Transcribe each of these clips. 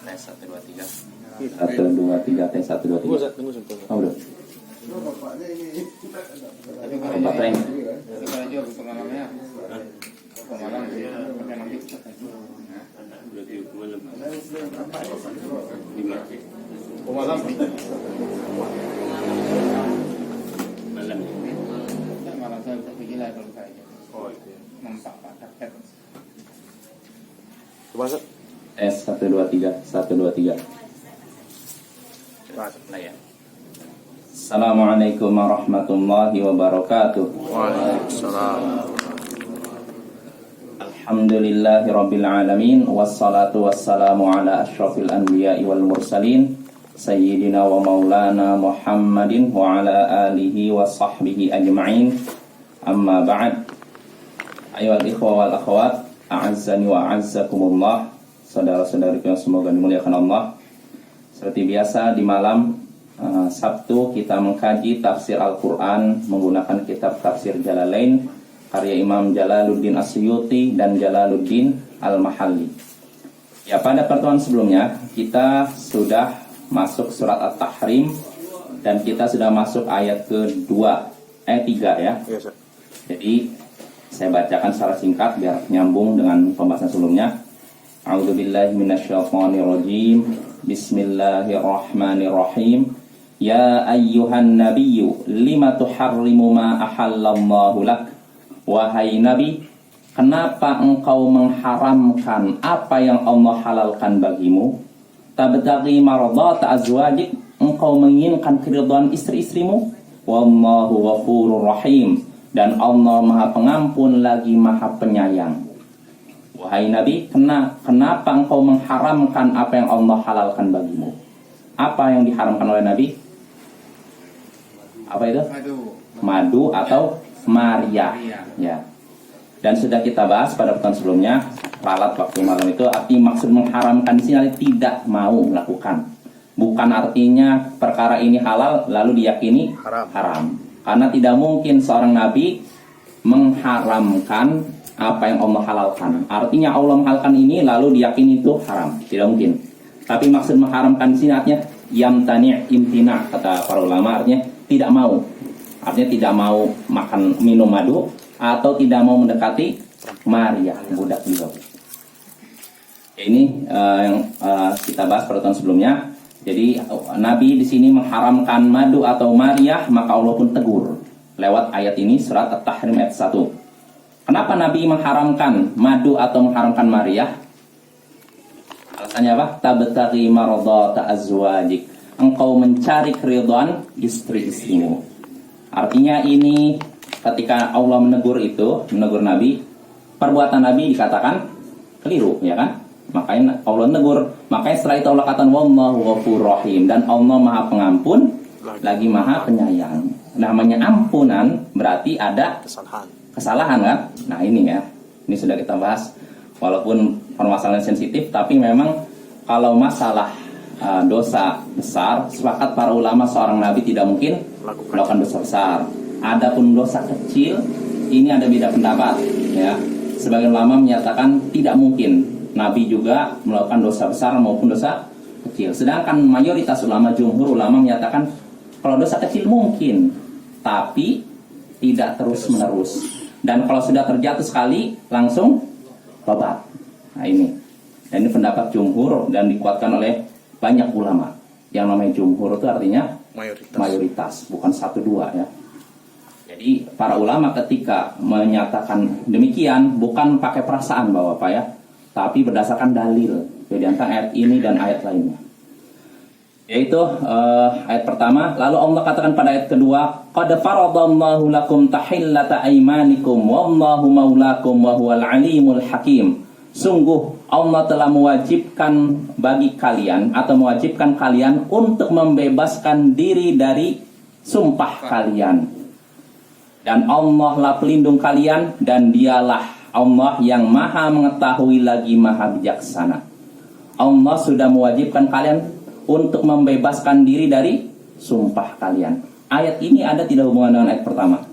Tes 1 2 3. 1 2 3 tes 1 2 3. Tunggu sebentar. Oh, udah. Tapi kalau Tempat lain. kalau jauh ke malamnya, ke malam dia pakai nanti. Berarti malam. Oh, malam. Malam. Malam saya bisa pergi lah kalau saya. Oh, iya. Nampak Pak Kapten. Coba Sat. Tes 1 2 3. 1 2 3. Nah ya. Assalamualaikum warahmatullahi wabarakatuh. Waalaikumsalam. Alhamdulillahi rabbil alamin. Wassalatu wassalamu ala asyrafil anbiya'i wal mursalin Sayyidina wa maulana Muhammadin wa ala alihi wa sahbihi ajma'in. Amma ba'd. Ayyuhal ikhwa wal akhwat, a'azzani wa a'azzakumullah. Saudara-saudariku yang semoga dimuliakan Allah. Seperti biasa di malam Sabtu kita mengkaji tafsir Al-Quran menggunakan kitab Tafsir Jalalain karya Imam Jalaluddin As-Suyuti dan Jalaluddin Al-Mahalli. Ya, pada pertemuan sebelumnya kita sudah masuk surat At-Tahrim dan kita sudah masuk ayat kedua, ayat 3 ya. Iya, Sat. Jadi saya bacakan secara singkat biar nyambung dengan pembahasan sebelumnya. A'udzubillahi minasyaitonirrajim. Bismillahirrahmanirrahim. Ya ayyuhan nabiyyu lima tuharrimu ma ahallallahu lak. Wahai nabi, kenapa engkau mengharamkan apa yang Allah halalkan bagimu? Tabtaghi mardata azwajik, engkau menginginkan keridhaan istri-istrimu. Wallahu ghafurur rahim, dan Allah Maha Pengampun lagi Maha Penyayang. Wahai Nabi, kenapa engkau mengharamkan apa yang Allah halalkan bagimu? Apa yang diharamkan oleh Nabi? Apa itu? Madu atau Maria. Ya. Dan sudah kita bahas pada pertemuan sebelumnya, ralat waktu malam itu arti maksud mengharamkan di sini tidak mau melakukan. Bukan artinya perkara ini halal lalu diyakini haram. Karena tidak mungkin seorang nabi mengharamkan apa yang Allah halalkan. Artinya Allah menghalalkan ini lalu diyakini itu haram. Tidak mungkin. Tapi maksud mengharamkan di sini artinya yamtani' imtina, kata para ulama, artinya tidak mau. Artinya tidak mau makan minum madu atau tidak mau mendekati Maria, budak beliau. Ini yang kita bahas pada tahun sebelumnya. Jadi Nabi di sini mengharamkan madu atau Maria, maka Allah pun tegur lewat ayat ini, surat At-Tahrim ayat 1. Kenapa Nabi mengharamkan madu atau mengharamkan Maria? Alasannya apa? Tabtaghi mardata azwajik, engkau mencari keridhaan istri-istrimu. Artinya ini ketika Allah menegur Nabi, perbuatan Nabi dikatakan keliru, ya kan? Makanya Allah menegur. Makanya setelah itu Allah katakan wallahu ghafurur rahim, dan Allah Maha Pengampun lagi Maha Penyayang. Namanya ampunan berarti ada kesalahan kan? Nah ini ya, ini sudah kita bahas. Walaupun permasalahan sensitif, tapi memang kalau masalah dosa besar, sepakat para ulama seorang nabi tidak mungkin melakukan dosa besar. Adapun dosa kecil, ini ada beda pendapat. Ya, sebagian ulama menyatakan tidak mungkin nabi juga melakukan dosa besar maupun dosa kecil. Sedangkan mayoritas ulama, jumhur ulama menyatakan kalau dosa kecil mungkin, tapi tidak terus menerus. Dan kalau sudah terjatuh sekali langsung tobat. Nah ini. Dan ini pendapat jumhur dan dikuatkan oleh banyak ulama. Yang namanya jumhur itu artinya mayoritas, bukan 1-2 ya. Jadi para ulama ketika menyatakan demikian bukan pakai perasaan Bapak ya, tapi berdasarkan dalil. Jadi antara ayat ini dan ayat lainnya. Yaitu ayat pertama, lalu Allah katakan pada ayat kedua, qad faradallahu lakum tahillata aymanikum wallahu maulakum wa huwal alimul hakim. Sungguh Allah telah mewajibkan bagi kalian atau mewajibkan kalian untuk membebaskan diri dari sumpah kalian. Dan Allah lah pelindung kalian, dan dialah Allah yang maha mengetahui lagi maha bijaksana. Allah sudah mewajibkan kalian untuk membebaskan diri dari sumpah kalian. Ayat ini ada tidak hubungan dengan ayat pertama?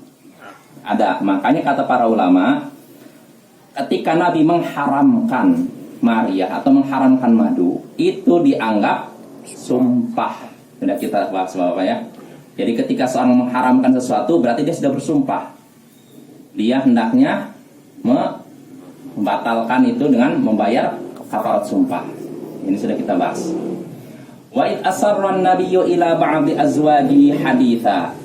Ada. Makanya kata para ulama, ketika Nabi mengharamkan Maryah atau mengharamkan madu itu dianggap sumpah. Sudah kita bahas Bapak ya. Jadi ketika seorang mengharamkan sesuatu berarti dia sudah bersumpah. Dia hendaknya membatalkan itu dengan membayar kafarat sumpah. Ini sudah kita bahas. Wa id asarra an-nabiyyu ila ba'di azwajihi haditha.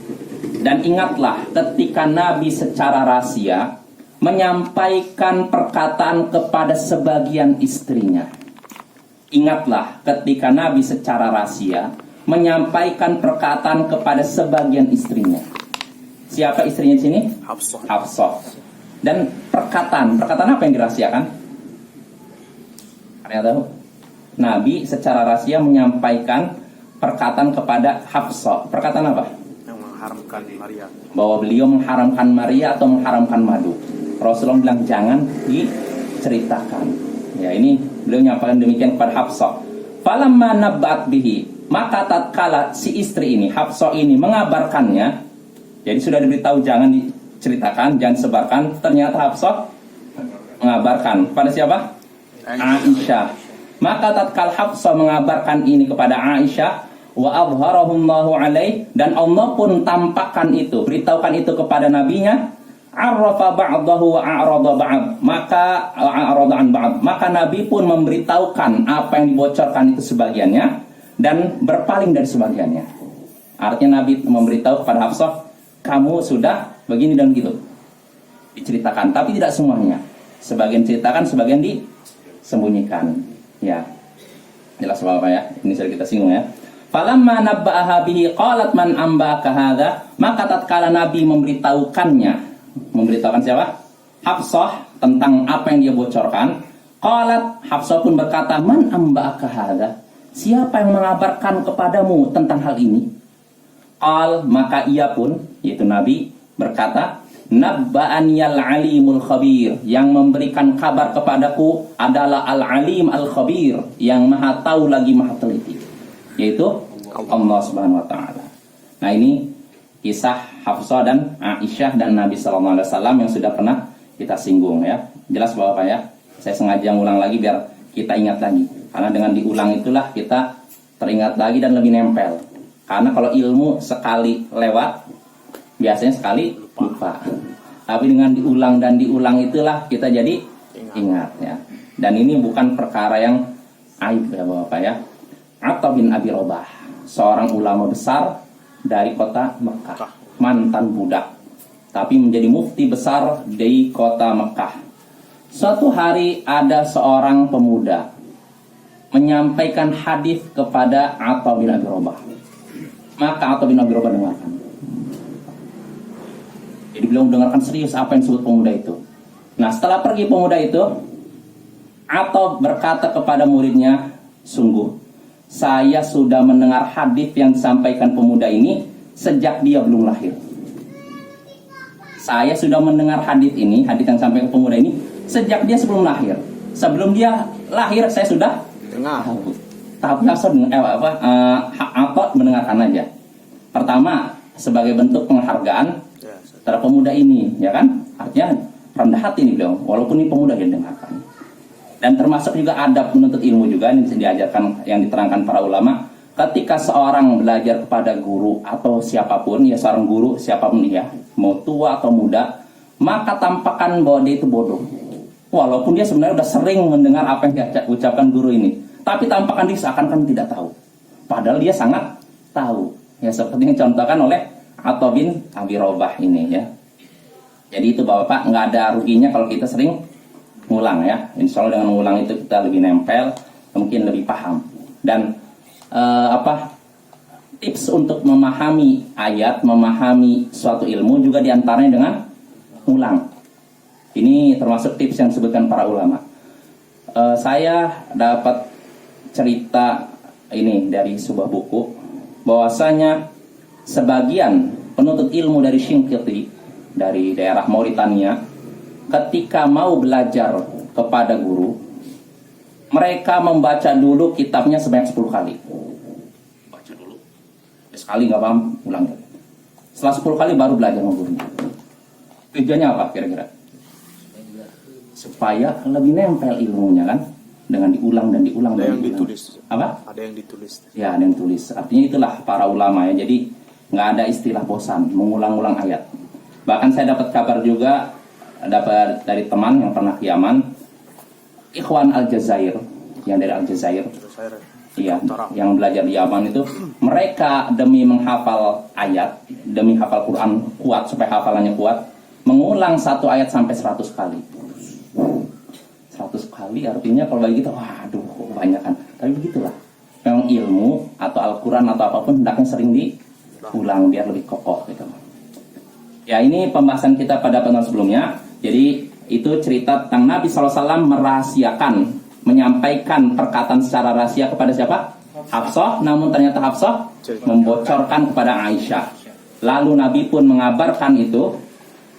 Dan ingatlah ketika Nabi secara rahasia menyampaikan perkataan kepada sebagian istrinya. Ingatlah ketika Nabi secara rahasia menyampaikan perkataan kepada sebagian istrinya. Siapa istrinya di sini? Hafsah. Hafsah. Dan perkataan apa yang dirahasiakan? Kalian tahu? Nabi secara rahasia menyampaikan perkataan kepada Hafsah. Perkataan apa? Yang mengharamkan Maria. Bahwa beliau mengharamkan Maria atau mengharamkan madu. Rasulullah bilang jangan diceritakan. Ya, ini beliau menyampaikan demikian kepada Hafsah. Falamma nabbat bihi, maka tatkala si istri ini, Hafsah ini mengabarkannya, jadi sudah diberitahu jangan diceritakan, jangan sebarkan, ternyata Hafsah mengabarkan pada siapa? Aisyah. Maka tatkala Hafsah mengabarkan ini kepada Aisyah, wa adharahullahu alaih, dan Allah pun tampakkan itu, beritahukan itu kepada nabinya, arrafa ba'dahu wa a'rada ba'd, maka a'rada an ba'd, maka Nabi pun memberitahukan apa yang dibocorkan itu sebagiannya dan berpaling dari sebagiannya. Artinya Nabi memberitahu kepada Hafsah, kamu sudah begini dan gitu, diceritakan, tapi tidak semuanya. Sebagian ceritakan, sebagian disembunyikan. Ya, jelas Bapak ya. Ini sudah kita singgung ya. Falamma nabba'aha bihi qalat man amba'aka hadza, maka tatkala Nabi memberitahukannya, memberitahukan siapa? Hafsah tentang apa yang dia bocorkan. Qalat, Hafsah pun berkata, man amba'aka hadza, siapa yang mengabarkan kepadamu tentang hal ini? Qal, maka ia pun, yaitu Nabi berkata, nabba'aniyal alimul khabir, yang memberikan kabar kepadaku adalah al-alim al-khabir, yang maha tahu lagi maha teliti, yaitu Allah Subhanahu wa taala. Nah, ini kisah Hafsah dan Aisyah dan Nabi sallallahu alaihi wasallam yang sudah pernah kita singgung ya. Jelas Bapak ya. Saya sengaja ngulang lagi biar kita ingat lagi. Karena dengan diulang itulah kita teringat lagi dan lebih nempel. Karena kalau ilmu sekali lewat, biasanya sekali lupa. Tapi dengan diulang dan diulang itulah kita jadi ingat ya. Dan ini bukan perkara yang aib ya Bapak ya. Atha bin Abi Robah, seorang ulama besar dari kota Mekah, mantan budak, tapi menjadi mufti besar di kota Mekah. Suatu hari ada seorang pemuda menyampaikan hadis kepada Atha bin Abi Robah. Maka Atha bin Abi Robah dengarkan. Jadi beliau mendengarkan serius apa yang disebut pemuda itu. Nah, setelah pergi pemuda itu, Atha berkata kepada muridnya, sungguh saya sudah mendengar hadis yang disampaikan pemuda ini sejak dia belum lahir. Saya sudah mendengar hadis ini, hadis yang disampaikan pemuda ini sejak dia sebelum lahir. Sebelum dia lahir saya sudah dengar. Tapi langsung Atha mendengarkan aja. Pertama, sebagai bentuk penghargaan terhadap pemuda ini, ya kan? Artinya rendah hati nih beliau, walaupun ini pemuda yang dengarkan. Dan termasuk juga adab menuntut ilmu juga yang diajarkan, yang diterangkan para ulama. Ketika seorang belajar kepada guru atau siapapun, ya seorang guru siapapun dia, mau tua atau muda, maka tampakkan bahwa dia itu bodoh. Walaupun dia sebenarnya sudah sering mendengar apa yang diucapkan guru ini, tapi tampakkan dia seakan-akan tidak tahu. Padahal dia sangat tahu. Ya seperti yang dicontohkan oleh Atha bin Abi Robah ini ya. Jadi itu Bapak, nggak ada ruginya kalau kita sering ngulang ya. Insya Allah dengan ngulang itu kita lebih nempel, mungkin lebih paham. Dan tips untuk memahami ayat, memahami suatu ilmu juga diantaranya dengan ngulang. Ini termasuk tips yang disebutkan para ulama. Saya dapat cerita ini dari sebuah buku, bahwasanya sebagian penuntut ilmu dari Shinqiti, dari daerah Mauritania, ketika mau belajar kepada guru, mereka membaca dulu kitabnya sebanyak 10 kali. Baca dulu. Sekali nggak paham, ulang. Setelah 10 kali baru belajar sama gurunya. Tujuannya apa kira-kira? Supaya lebih nempel ilmunya kan. dengan diulang dan diulang Ada dan yang diulang. ditulis. Apa? Ada yang ditulis. Ya, ada yang tulis. Artinya itulah para ulama ya. Jadi nggak ada istilah bosan mengulang-ulang ayat. Bahkan saya dapat kabar juga, dapat dari teman yang pernah ke Yaman, Ikhwan Aljazair, yang dari Aljazair. Terus saya Iya, Utara. yang belajar di Yaman itu, mereka demi menghafal ayat, demi hafal Quran kuat supaya hafalannya kuat, mengulang satu ayat sampai 100 kali. 100 kali artinya kalau bagi kita, waduh, kebanyakan. Tapi begitulah. Memang ilmu atau Al-Quran atau apapun hendaknya sering diulang biar lebih kokoh gitu. Ya, ini pembahasan kita pada pertemuan sebelumnya. Jadi itu cerita tentang Nabi SAW merahasiakan, menyampaikan perkataan secara rahasia kepada siapa? Hafsah. Namun ternyata Hafsah membocorkan kepada Aisyah. Lalu Nabi pun mengabarkan itu.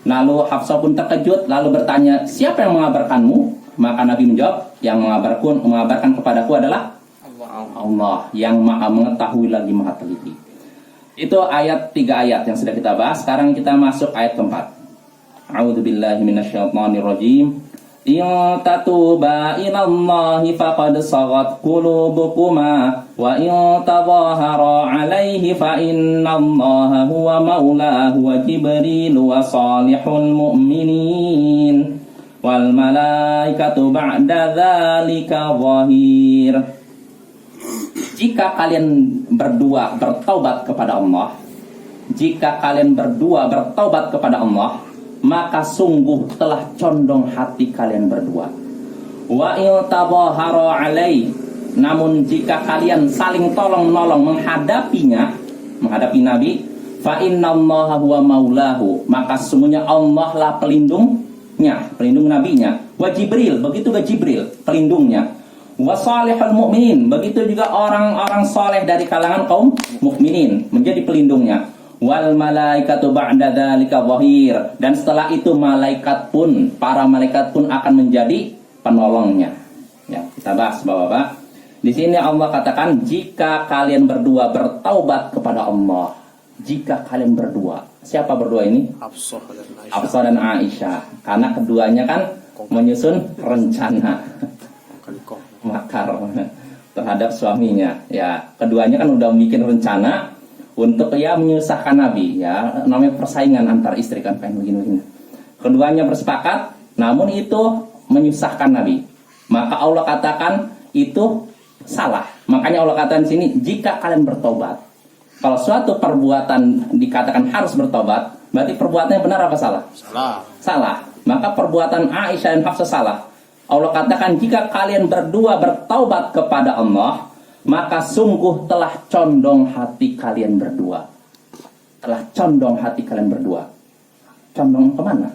Lalu Hafsah pun terkejut, lalu bertanya, siapa yang mengabarkanmu? Maka Nabi menjawab, yang mengabarkan kepadaku adalah Allah, yang maha mengetahui lagi maha teliti. Itu ayat 3 ayat yang sudah kita bahas. Sekarang kita masuk ayat keempat. A'udzubillahi minasyaitonirrajim. In tatuba ilallahi faqad sagat qulubukuma wa in tadhahara alaihi fa innallaha huwa maulahu wa jibril wa salihul mu'minin wal malaikatu ba'da dzalika zahir. Jika kalian berdua bertaubat kepada Allah, jika kalian berdua bertaubat kepada Allah, maka sungguh telah condong hati kalian berdua. Wa in tadhahara alai, namun jika kalian saling tolong-menolong menghadapi Nabi, fa innallaha huwa maulahu, maka sesungguhnya Allah lah pelindungnya, pelindung nabinya. Wa Jibril, begitu juga Jibril pelindungnya. Wa salihul mu'minin, begitu juga orang-orang soleh dari kalangan kaum mukminin menjadi pelindungnya. Wal malaikatu ba'da dzalika zahir, dan setelah itu malaikat pun, para malaikat pun akan menjadi penolongnya. Ya, kita bahas Bapak-bapak. Di sini Allah katakan jika kalian berdua bertaubat kepada Allah. Jika kalian berdua. Siapa berdua ini? Hafsah dan Aisyah. Hafsah dan Aisyah. Karena keduanya kan menyusun rencana makar terhadap suaminya. Ya, keduanya kan udah bikin rencana untuk ya menyusahkan Nabi, ya namanya persaingan antar istri kan pengen begini-begini. Keduanya bersepakat, namun itu menyusahkan Nabi. Maka Allah katakan itu salah. Makanya Allah katakan di sini jika kalian bertobat. Kalau suatu perbuatan dikatakan harus bertobat, berarti perbuatannya benar apa salah? Salah. Salah. Maka perbuatan Aisyah dan Hafsah salah. Allah katakan jika kalian berdua bertaubat kepada Allah, maka sungguh telah condong hati kalian berdua. Telah condong hati kalian berdua. Condong kemana?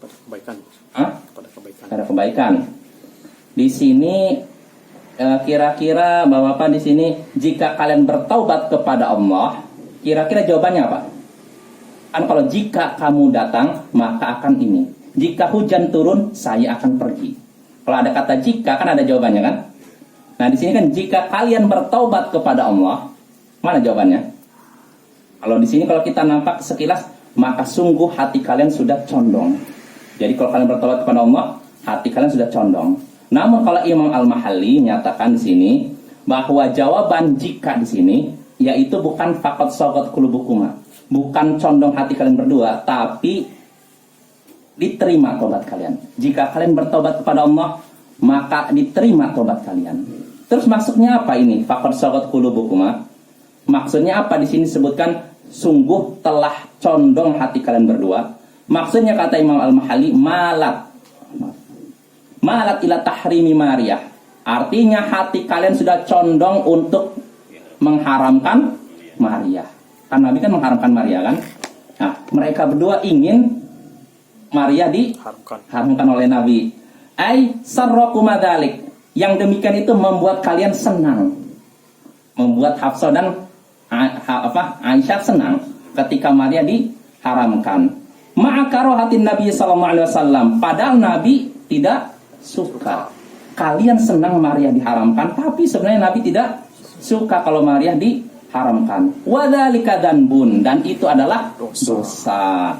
Pada kebaikan. Hah? Pada kebaikan. Pada kebaikan. Di sini kira-kira Bapak di sini jika kalian bertaubat kepada Allah, kira-kira jawabannya apa? Kan kalau jika kamu datang maka akan ini. Jika hujan turun saya akan pergi. Kalau ada kata jika kan ada jawabannya kan? Nah di sini kan jika kalian bertaubat kepada Allah, mana jawabannya? Kalau di sini kalau kita nampak sekilas, maka sungguh hati kalian sudah condong. Jadi kalau kalian bertaubat kepada Allah, hati kalian sudah condong. Namun kalau Imam Al-Mahalli menyatakan di sini bahwa jawaban jika di sini yaitu bukan faqad sagat qulubukuma, bukan condong hati kalian berdua, tapi diterima tobat kalian. Jika kalian bertobat kepada Allah, maka diterima tobat kalian. Terus maksudnya apa ini? Faqad sagat qulubukuma. Maksudnya apa di sini disebutkan sungguh telah condong hati kalian berdua? Maksudnya kata Imam Al-Mahalli malat ila tahrimi mariyah. Artinya hati kalian sudah condong untuk mengharamkan Maria. Kan Nabi kan mengharamkan Maria kan? Nah, mereka berdua ingin Maria diharamkan oleh Nabi. Ai sarrakum dzalik. Yang demikian itu membuat kalian senang. Membuat Hafsah dan Aisyah senang ketika Maria diharamkan. Ma'akarohatin Nabi sallallahu alaihi wasallam. Padahal Nabi tidak suka. Kalian senang Maria diharamkan, tapi sebenarnya Nabi tidak suka kalau Maria diharamkan. Wadzalika dzanbun, dan itu adalah dosa.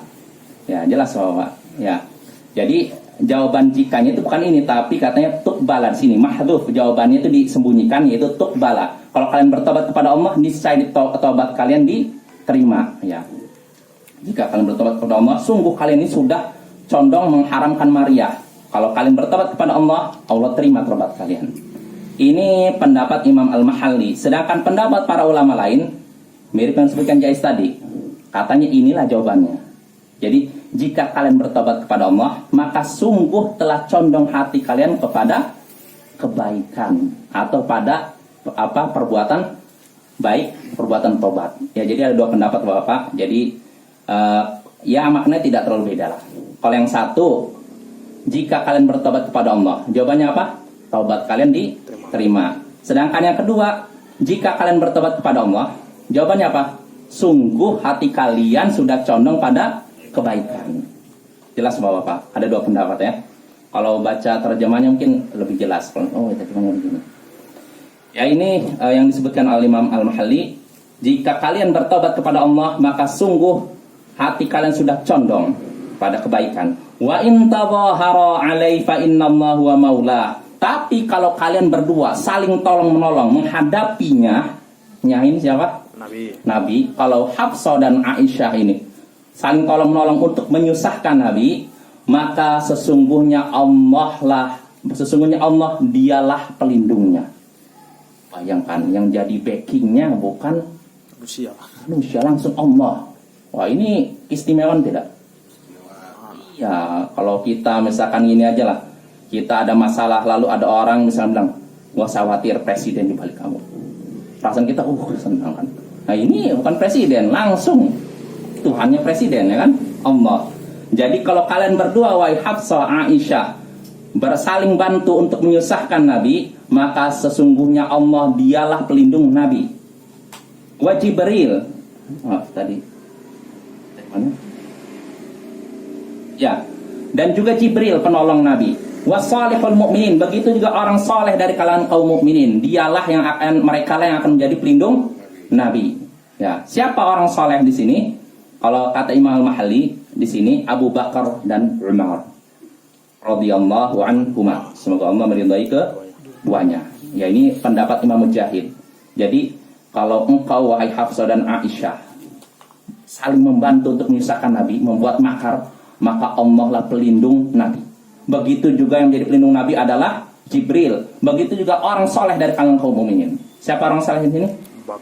Ya, jelas Bapak. Ya. Jadi jawaban jikanya itu bukan ini, tapi katanya tuqbala di sini. Mahdhuf, jawabannya itu disembunyikan, yaitu tuqbala. Kalau kalian bertobat kepada Allah, niscaya tobat kalian diterima, ya. Jika kalian bertobat kepada Allah, sungguh kalian ini sudah condong mengharamkan Maria. Kalau kalian bertobat kepada Allah, Allah terima tobat kalian. Ini pendapat Imam Al-Mahalli. Sedangkan pendapat para ulama lain mirip yang disebutkan Jais tadi. Katanya inilah jawabannya. Jadi jika kalian bertobat kepada Allah, maka sungguh telah condong hati kalian kepada kebaikan atau pada perbuatan baik, perbuatan tobat. Ya, jadi ada dua pendapat Bapak. Jadi ya maknanya tidak terlalu beda lah. Kalau yang satu, jika kalian bertobat kepada Allah, jawabannya apa? Taubat kalian diterima. Sedangkan yang kedua, jika kalian bertobat kepada Allah, jawabannya apa? Sungguh hati kalian sudah condong pada kebaikan. Jelas Bapak? Ada dua pendapat ya. Kalau baca terjemahnya mungkin lebih jelas. Oh, terjemahnya begini. Ya, ini yang disebutkan oleh Imam Al-Mahalli. Jika kalian bertobat kepada Allah, maka sungguh hati kalian sudah condong pada kebaikan. Wa in tadhahara alaihi fa innallaha huwa maula. Tapi kalau kalian berdua saling tolong-menolong menghadapinya, ini siapa? Nabi. Kalau Hafsah dan Aisyah ini saling tolong-menolong untuk menyusahkan Nabi, maka sesungguhnya Allah dialah pelindungnya. Bayangkan, yang jadi backingnya bukan manusia, langsung Allah. Wah, ini istimewa tidak? Ya, kalau kita misalkan gini aja lah, kita ada masalah lalu ada orang misalnya bilang, gua khawatir presiden di balik kamu. Perasaan kita, senang kan. Nah, ini bukan presiden, langsung Tuhannya presiden, ya kan? Allah. Jadi kalau kalian berdua, wahai Hafsah, Aisyah, bersaling bantu untuk menyusahkan Nabi, maka sesungguhnya Allah dialah pelindung Nabi. Wa Jibril. Tadi mana? Ya. Dan juga Jibril penolong Nabi. Wasalihul mu'minin, begitu juga orang soleh dari kalangan kaum mukminin, dialah yang akan, mereka lah yang akan menjadi pelindung Nabi. Ya, siapa orang soleh di sini? Kalau kata Imam Al-Mahalli di sini Abu Bakar dan Umar radhiyallahu anhuma. Semoga Allah meridai keduanya. Ya, ini pendapat Imam Mujahid. Jadi kalau engkau wahai Hafsah dan Aisyah saling membantu untuk menyusahkan Nabi, membuat makar, maka Allah lah pelindung Nabi. Begitu juga yang menjadi pelindung Nabi adalah Jibril. Begitu juga orang soleh dari kalangan kaum mukminin. Siapa orang soleh di sini?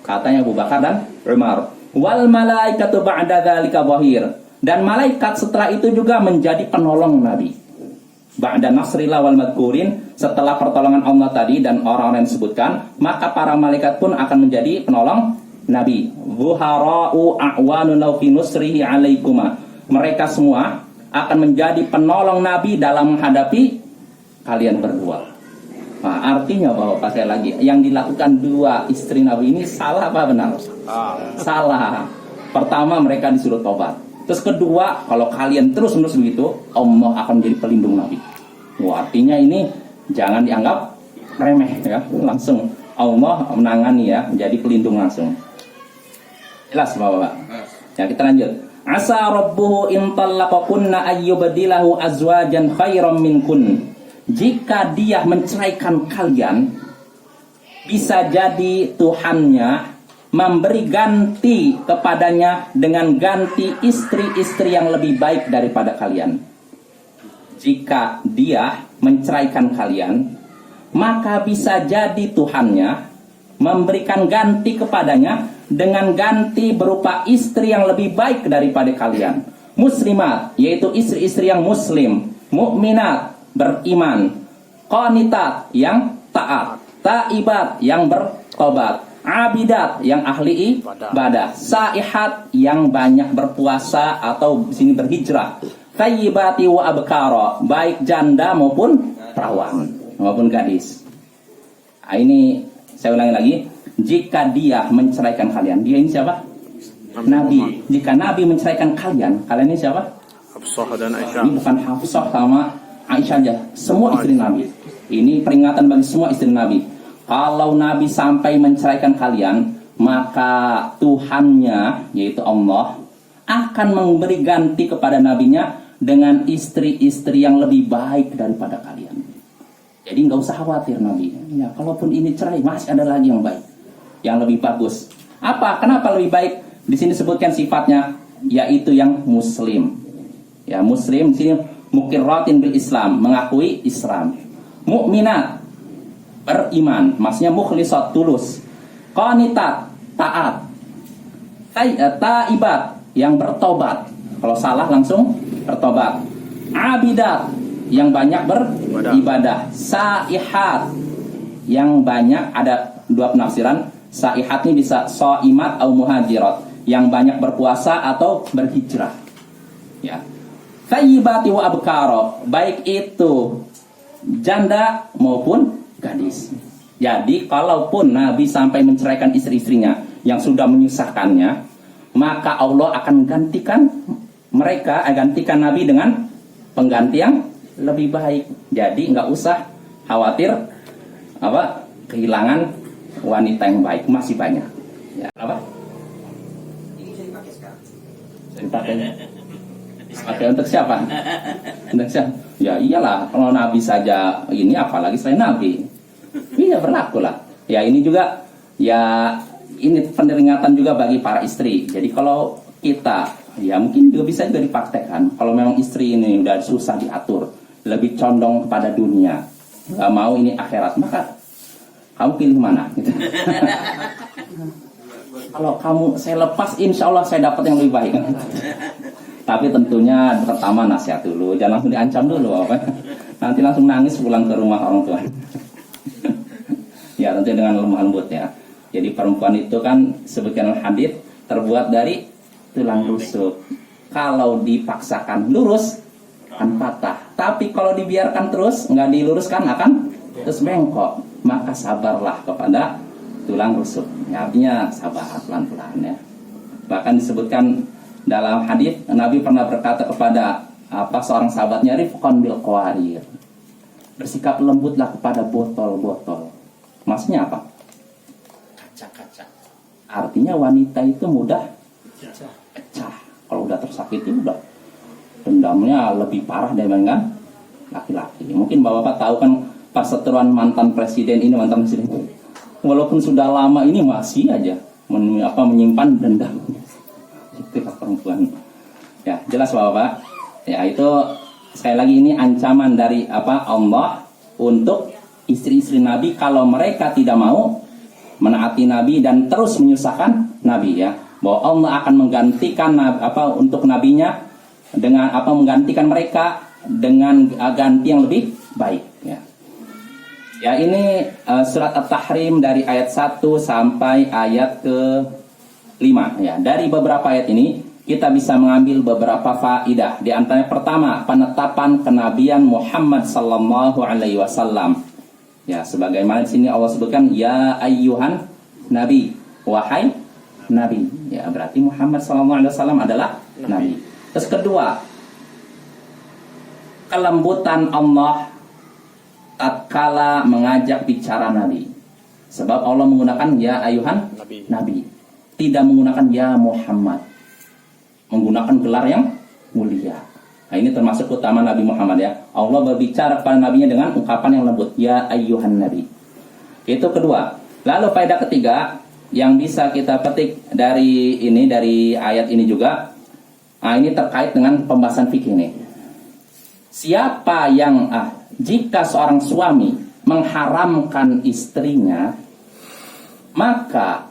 Katanya Abu Bakar dan Umar. Wal malaikatu ba'da dzalika zahir. Dan malaikat setelah itu juga menjadi penolong Nabi. Ba'da nasrillah wal madkurin, setelah pertolongan Allah tadi dan orang-orang yang disebutkan, maka para malaikat pun akan menjadi penolong Nabi. Zuhara'u a'wanu law fi nusrihi 'alaikuma. Mereka semua akan menjadi penolong Nabi dalam menghadapi kalian berdua. Nah, artinya bahwa pakai lagi yang dilakukan dua istri Nabi ini salah apa benar? Salah. Pertama, mereka disuruh tobat. Terus kedua, kalau kalian terus-menerus begitu, Allah akan menjadi pelindung Nabi. Wah, artinya ini jangan dianggap remeh ya. Langsung Allah menangani ya, menjadi pelindung langsung. Jelas Bapak? Ya, kita lanjut. Asa rabbuhu in talaqakunna ayyubdilahu azwajan khairam minkun. Jika dia menceraikan kalian, bisa jadi Tuhannya memberi ganti kepadanya dengan ganti istri-istri yang lebih baik daripada kalian. Jika dia menceraikan kalian, maka bisa jadi Tuhannya memberikan ganti kepadanya dengan ganti berupa istri yang lebih baik daripada kalian. Muslimat, yaitu istri-istri yang muslim. Mukminat, beriman. Qanitat, yang taat. Taibat, yang bertobat. Abidat, yang ahli ibadah. Saihat, yang banyak berpuasa atau di sini berhijrah. Thayyibati wa abkara, baik janda maupun perawan maupun gadis. Nah, ini saya ulangi lagi. Jika dia menceraikan kalian, dia ini siapa? Nabi. Jika Nabi menceraikan kalian, kalian ini siapa? Hafsah dan Aisyah. Ini bukan Hafsah sama Aisyah aja, semua istri Nabi. Ini peringatan bagi semua istri Nabi. Kalau Nabi sampai menceraikan kalian, maka Tuhannya, yaitu Allah, akan memberi ganti kepada nabinya dengan istri-istri yang lebih baik daripada kalian. Jadi nggak usah khawatir Nabi. Ya, kalaupun ini cerai masih ada lagi yang baik, yang lebih bagus. Apa? Kenapa lebih baik? Di sini disebutkan sifatnya, yaitu yang muslim. Ya, muslim di sini muqirratin bil Islam, mengakui Islam. Mukminat, beriman, maksudnya mukhlisat, tulus. Qanitat, taat. Taibat, yang bertobat. Kalau salah langsung bertobat. Abidat, yang banyak beribadah. Saihat, yang banyak, ada dua penafsiran. Saihat ini bisa shaimat atau muhajirat, yang banyak berpuasa atau berhijrah. Ya. Thayyibati wa abkara, baik itu janda maupun gadis. Jadi kalaupun Nabi sampai menceraikan istri-istrinya yang sudah menyusahkannya, maka Allah akan gantikan mereka, gantikan Nabi dengan pengganti yang lebih baik. Jadi nggak usah khawatir kehilangan wanita yang baik, masih banyak. Ya, apa? Ini bisa dipakai sekarang. Dipakai untuk siapa? Untuk siapa? Ya iyalah, kalau Nabi saja ini, apalagi selain Nabi. Iya, berlaku lah. Ya ini juga, ya ini peringatan juga bagi para istri. Jadi kalau kita, ya mungkin juga bisa juga dipraktekkan. Kalau memang istri ini udah susah diatur, lebih condong kepada dunia, nggak mau ini akhirat, maka kamu pilih mana? Gitu. Kalau kamu saya lepas, insya Allah saya dapat yang lebih baik. Tapi tentunya pertama nasihat dulu, jangan langsung diancam dulu, apa? Nanti langsung nangis pulang ke rumah orang tua. Ya tentu dengan lemah lembut ya. Jadi perempuan itu kan sebutkan hadis terbuat dari tulang rusuk. Kalau dipaksakan lurus akan patah. Tapi kalau dibiarkan terus nggak diluruskan akan terus bengkok. Maka sabarlah kepada tulang rusuk. Ya, artinya sabar pelan-pelan ya. Bahkan disebutkan dalam hadis Nabi pernah berkata kepada seorang sahabatnya, rifqan bil qawarir, bersikap lembutlah kepada botol-botol. Maksudnya apa? Kaca-kaca. Artinya wanita itu mudah pecah. Kalau udah tersakiti udah dendamnya lebih parah dibandingkan laki-laki. Mungkin bapak-bapak tahu kan perseteruan mantan presiden ini, walaupun sudah lama ini masih aja menyimpan dendam. Itu perempuan. Ya jelas bapak. Ya itu sekali lagi ini ancaman dari Allah untuk istri-istri Nabi kalau mereka tidak mau menaati Nabi dan terus menyusahkan Nabi ya. Bahwa Allah akan menggantikan untuk nabinya dengan menggantikan mereka dengan ganti yang lebih baik ya. Ya ini surat At-Tahrim dari ayat 1 sampai ayat ke-5 ya. Dari beberapa ayat ini kita bisa mengambil beberapa faidah. Di antaranya pertama, penetapan kenabian Muhammad sallallahu alaihi wasallam. Ya, sebagaimana di sini Allah sebutkan ya ayyuhan nabi, wahai nabi. Ya, berarti Muhammad sallallahu alaihi wasallam adalah nabi. Terus kedua, kelembutan Allah tatkala mengajak bicara Nabi. Sebab Allah menggunakan ya ayuhan Nabi. Tidak menggunakan ya Muhammad. Menggunakan gelar yang mulia. Nah, ini termasuk utama Nabi Muhammad ya. Allah berbicara kepada nabinya dengan ungkapan yang lembut, ya ayuhan Nabi. Itu kedua. Lalu faedah ketiga yang bisa kita petik dari ayat ini juga. Nah, ini terkait dengan pembahasan fikih nih. Siapa yang jika seorang suami mengharamkan istrinya, maka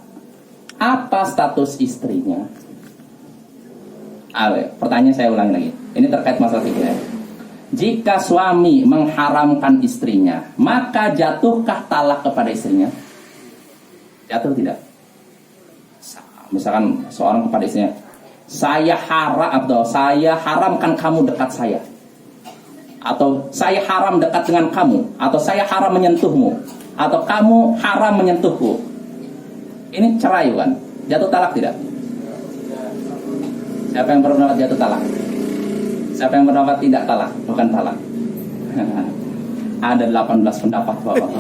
apa status istrinya? Pertanyaan saya ulangi lagi. Ini terkait masalah fikih ya. Jika suami mengharamkan istrinya, maka jatuhkah talak kepada istrinya? Jatuh tidak? Misalkan seorang kepada istrinya, saya haramkan kamu dekat saya. Atau saya haram dekat dengan kamu, atau saya haram menyentuhmu, atau kamu haram menyentuhku. Ini cerai kan? Jatuh talak tidak? Siapa yang berpendapat jatuh talak? Siapa yang berpendapat tidak talak? Bukan talak. Ada 18 pendapat Bapak.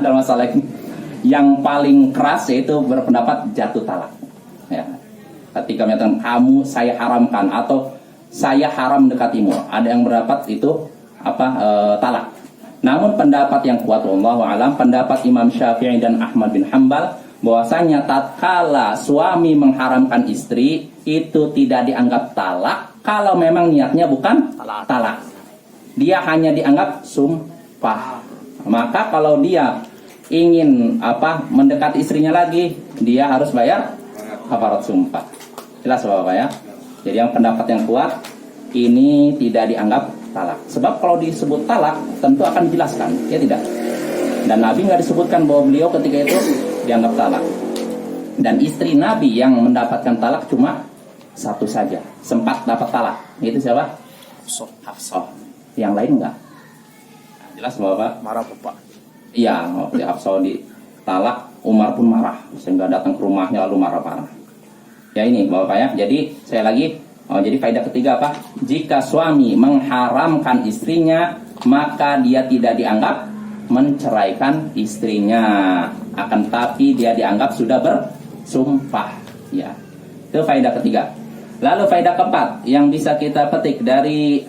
Dalam masalah ini. Yang paling keras yaitu berpendapat jatuh talak. Ya. Ketika menyatakan kamu saya haramkan, atau saya haram mendekatimu. Ada yang berpendapat itu talak. Namun pendapat yang kuat wallahu alam, pendapat Imam Syafi'i dan Ahmad bin Hambal bahwasanya tatkala suami mengharamkan istri itu tidak dianggap talak kalau memang niatnya bukan talak. Dia hanya dianggap sumpah. Maka kalau dia ingin mendekati istrinya lagi, dia harus bayar kafarat sumpah. Jelas Bapak ya. Jadi yang pendapat yang kuat ini tidak dianggap talak. Sebab kalau disebut talak tentu akan dijelaskan, ya tidak. Dan Nabi nggak disebutkan bahwa beliau ketika itu dianggap talak. Dan istri Nabi yang mendapatkan talak cuma satu saja, sempat dapat talak. Itu siapa? Hafsah. Yang lain enggak. Nah, jelas Bapak? Marah Bapak. Iya, waktu Hafsah ditalak, Umar pun marah sehingga datang ke rumahnya lalu marah-marah. Ya ini Bapak ya. Jadi saya lagi jadi faedah ketiga apa? Jika suami mengharamkan istrinya, maka dia tidak dianggap menceraikan istrinya. Akan tapi dia dianggap sudah bersumpah. Ya. Itu faedah ketiga. Lalu faedah keempat yang bisa kita petik dari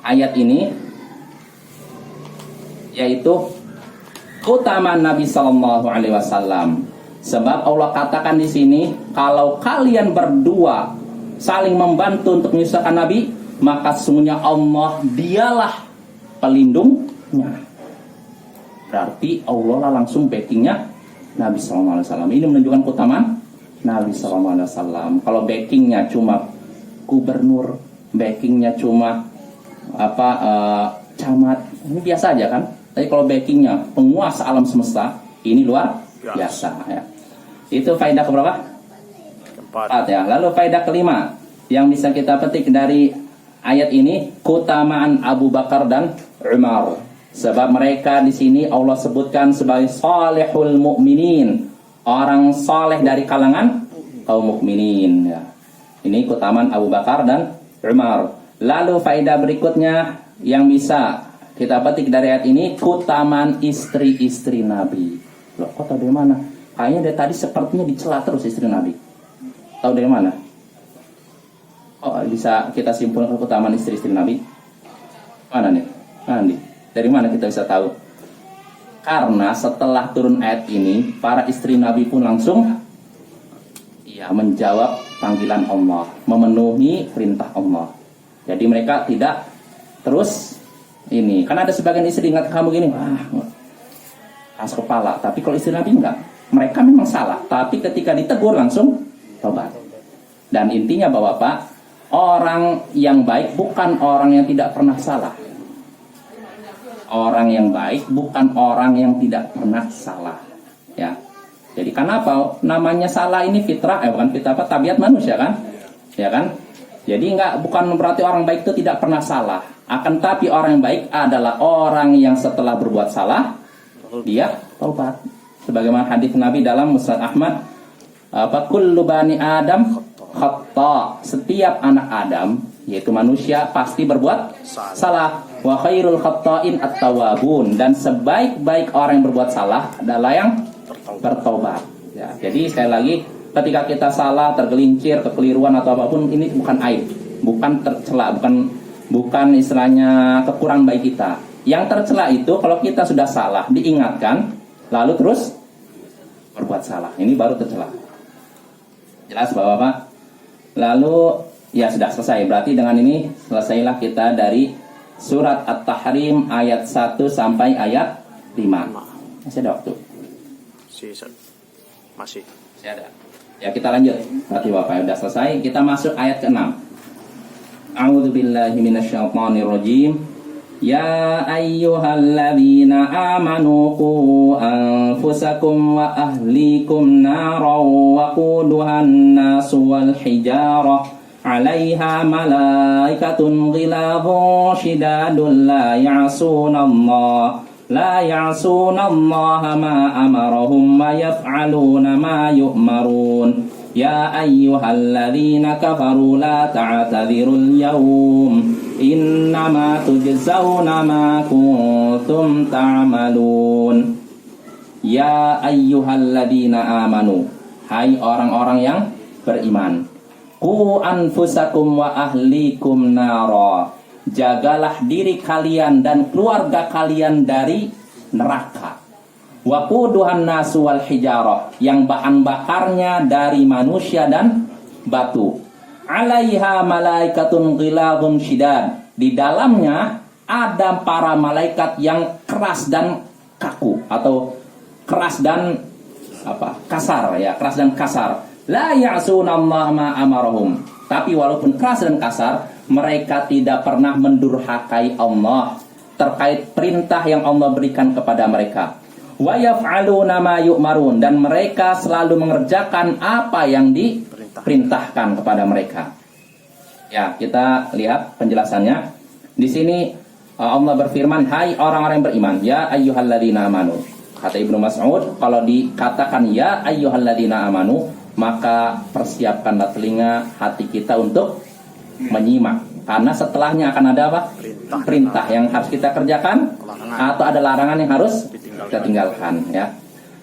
ayat ini, yaitu keutamaan Nabi Sallallahu Alaihi Wasallam. Sebab Allah katakan di sini, kalau kalian berdua saling membantu untuk menyusahkan Nabi, maka sesungguhnya Allah dialah pelindungnya. Berarti Allah lah langsung backingnya Nabi SAW. Ini menunjukkan keutamaan Nabi SAW. Kalau backingnya cuma gubernur, backingnya cuma camat, ini biasa aja kan. Tapi kalau backingnya penguasa alam semesta, ini luar biasa ya. Itu faedah keberapa? Keempat ya. Lalu faedah kelima yang bisa kita petik dari ayat ini, keutamaan Abu Bakar dan Umar. Sebab mereka di sini Allah sebutkan sebagai salihul mukminin, orang saleh dari kalangan kaum mukminin ya. Ini keutamaan Abu Bakar dan Umar. Lalu faedah berikutnya yang bisa kita petik dari ayat ini, keutamaan istri-istri Nabi. Loh, kok tahu dari mana? Kayaknya dari tadi sepertinya dicela terus istri Nabi. Tahu dari mana? Oh, bisa kita simpulkan keutamaan istri-istri Nabi? Mana nih? Nanti. Dari mana kita bisa tahu? Karena setelah turun ayat ini, para istri Nabi pun langsung menjawab panggilan Allah, memenuhi perintah Allah. Jadi mereka tidak terus ini. Karena ada sebagian istri ingat kamu gini, keras kepala. Tapi kalau istri Nabi enggak. Mereka memang salah, tapi ketika ditegur langsung tobat. Dan intinya Bapak, orang yang baik bukan orang yang tidak pernah salah. Orang yang baik bukan orang yang tidak pernah salah. Ya. Jadi kenapa namanya salah ini fitrah? Bukan fitrah tabiat manusia kan? Ya kan? Jadi bukan berarti orang baik itu tidak pernah salah. Akan tapi orang yang baik adalah orang yang setelah berbuat salah dia taubat. Sebagaimana hadis Nabi dalam Musnad Ahmad, kullu bani Adam khata. Setiap anak Adam, yaitu manusia, pasti berbuat salah. Wa khairul khata'in at-tawwabun. Dan sebaik-baik orang yang berbuat salah adalah yang bertaubat. Ya, jadi sekali lagi, ketika kita salah, tergelincir, kekeliruan atau apapun, ini bukan aib, bukan tercela, bukan istilahnya kekurangan baik kita. Yang tercela itu kalau kita sudah salah, diingatkan, lalu terus berbuat salah. Ini baru tercela. Jelas Bapak-Bapak? Lalu ya sudah selesai. Berarti dengan ini selesailah kita dari surat At-Tahrim ayat 1 sampai ayat 5. Masih ada waktu? Masih ada. Ya kita lanjut. Berarti Bapak sudah selesai. Kita masuk ayat ke-6. A'udzubillahi minasyaitonirrajim. Ya ayyuhalladzina amanu qu anfusakum wa ahlikum naran wa quduhan nasu wal hijarah 'alaiha malaikatun ghilazun shidadun la ya'sunallaha ma amarahum wa yaf'aluna ma yu'marun. Ya ayyuhalladzina kafaru la ta'tadzirul yawm innama tujzauna ma kuntum ta'malun. Ya ayyuhalladzina amanu, hai orang-orang yang beriman, Qu anfusakum wa ahlikum nara. Jagalah diri kalian dan keluarga kalian dari neraka. Wa quduhan nasu wal hijarah, yang bahan bakarnya dari manusia dan batu. Alaiha malaikatun ghilazun syidad. Di dalamnya ada para malaikat yang keras dan kaku atau keras dan kasar ya, keras dan kasar. La ya'sunallaha ma amarahum. Tapi walaupun keras dan kasar, mereka tidak pernah mendurhakai Allah terkait perintah yang Allah berikan kepada mereka. Wa yaf'aluna ma yu'marun, dan mereka selalu mengerjakan apa yang diperintahkan kepada mereka. Ya, kita lihat penjelasannya. Di sini Allah berfirman, hai orang-orang yang beriman, ya ayyuhalladzina amanu. Kata Ibnu Mas'ud, kalau dikatakan ya ayyuhalladzina amanu, maka persiapkanlah telinga hati kita untuk menyimak. Karena setelahnya akan ada apa? Perintah yang harus kita kerjakan, atau ada larangan yang harus kita tinggalkan ya.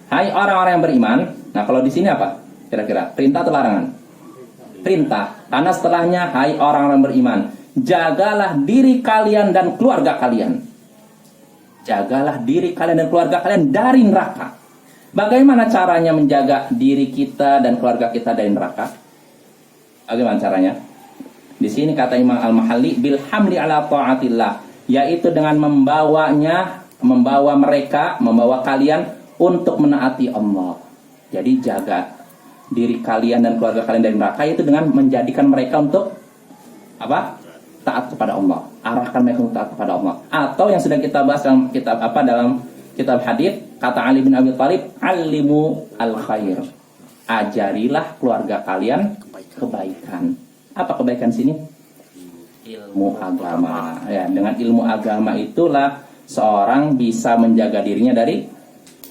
Hai orang-orang yang beriman. Nah, kalau di sini apa? Kira-kira perintah atau larangan? Perintah. Karena setelahnya hai orang-orang yang beriman, jagalah diri kalian dan keluarga kalian. Jagalah diri kalian dan keluarga kalian dari neraka. Bagaimana caranya menjaga diri kita dan keluarga kita dari neraka? Bagaimana caranya? Di sini kata Imam Al-Mahalli, bil hamli ala ta'atillah, yaitu dengan membawa kalian untuk menaati Allah. Jadi jaga diri kalian dan keluarga kalian dari neraka itu dengan menjadikan mereka untuk apa? Taat kepada Allah. Arahkan mereka untuk taat kepada Allah. Atau yang sudah kita bahas dalam kitab hadis, kata Ali bin Abi Thalib, alimu al khair. Ajarilah keluarga kalian kebaikan. Apa kebaikan sini? Ilmu agama. Ya, dengan ilmu agama itulah seorang bisa menjaga dirinya dari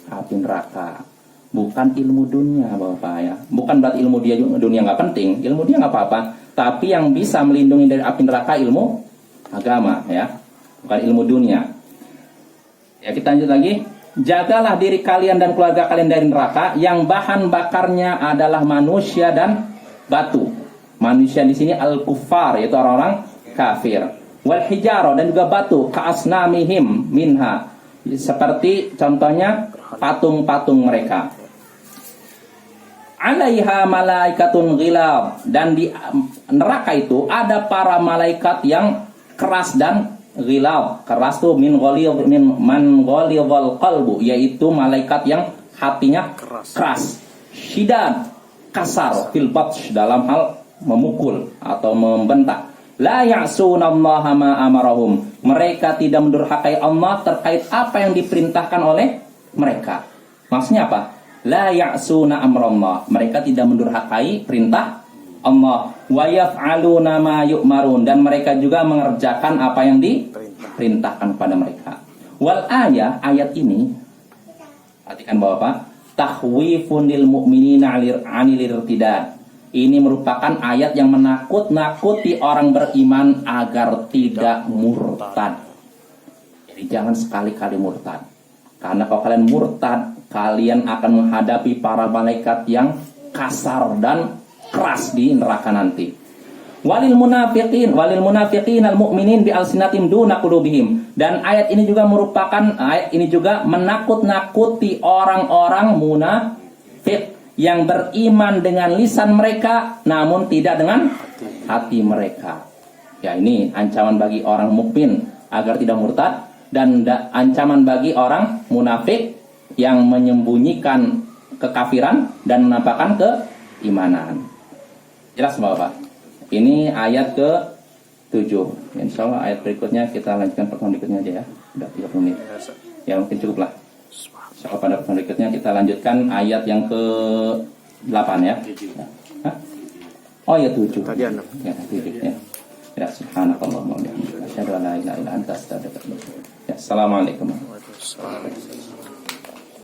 api neraka. Bukan ilmu dunia, Bapak ya. Bukan berarti ilmu dunia nggak penting. Ilmu dia nggak apa-apa. Tapi yang bisa melindungi dari api neraka ilmu agama ya. Bukan ilmu dunia. Ya, kita lanjut lagi. Jagalah diri kalian dan keluarga kalian dari neraka yang bahan bakarnya adalah manusia dan batu. Manusia di sini al-kuffar, yaitu orang-orang kafir. Wal hijarah, dan juga batu, ka'asnamihim minha, seperti contohnya patung-patung mereka. Alaiha malaikatun ghilaz, dan di neraka itu ada para malaikat yang keras dan ghilaz. Keras tuh man ghalidhal qalbu, yaitu malaikat yang hatinya keras. Syidad, kasar, fil batsh, dalam hal memukul atau membentak. La ya'sunallaha ma amarahum, mereka tidak mendurhakai Allah terkait apa yang diperintahkan oleh mereka. Maksudnya apa? La ya'suna amrallah, mereka tidak mendurhakai perintah Allah. Wa yaf'aluna ma yu'marun, dan mereka juga mengerjakan apa yang diperintahkan kepada mereka. Wal ayat ini, perhatikan Bapak, tahwifun lil mu'minina 'anil irtidad. Ini merupakan ayat yang menakut-nakuti orang beriman agar tidak murtad. Jadi jangan sekali-kali murtad. Karena kalau kalian murtad, kalian akan menghadapi para malaikat yang kasar dan keras di neraka nanti. Walil munafiqin al mu'minin bi alsinatim duna qulubihim. Dan ayat ini juga menakut-nakuti orang-orang munafik yang beriman dengan lisan mereka namun tidak dengan hati mereka. Ya, ini ancaman bagi orang mukmin agar tidak murtad, dan ancaman bagi orang munafik yang menyembunyikan kekafiran dan menampakkan keimanan. Jelas Bapak? Ini ayat ke-7. Insyaallah ayat berikutnya kita lanjutkan pertemuan berikutnya aja ya. Sudah 30 menit. Ya, mungkin cukup lah. Insyaallah pada pertemuan berikutnya kita lanjutkan ayat yang ke-8 ya. Hah? Oh ya 7. Tadi 6. Ya, 7 ya. Ya, subhanakallahumma wa bihamdika asyhadu an la ilaha illa anta astaghfiruka wa atubu ilaik. Ya, assalamualaikum. Waalaikumsalam.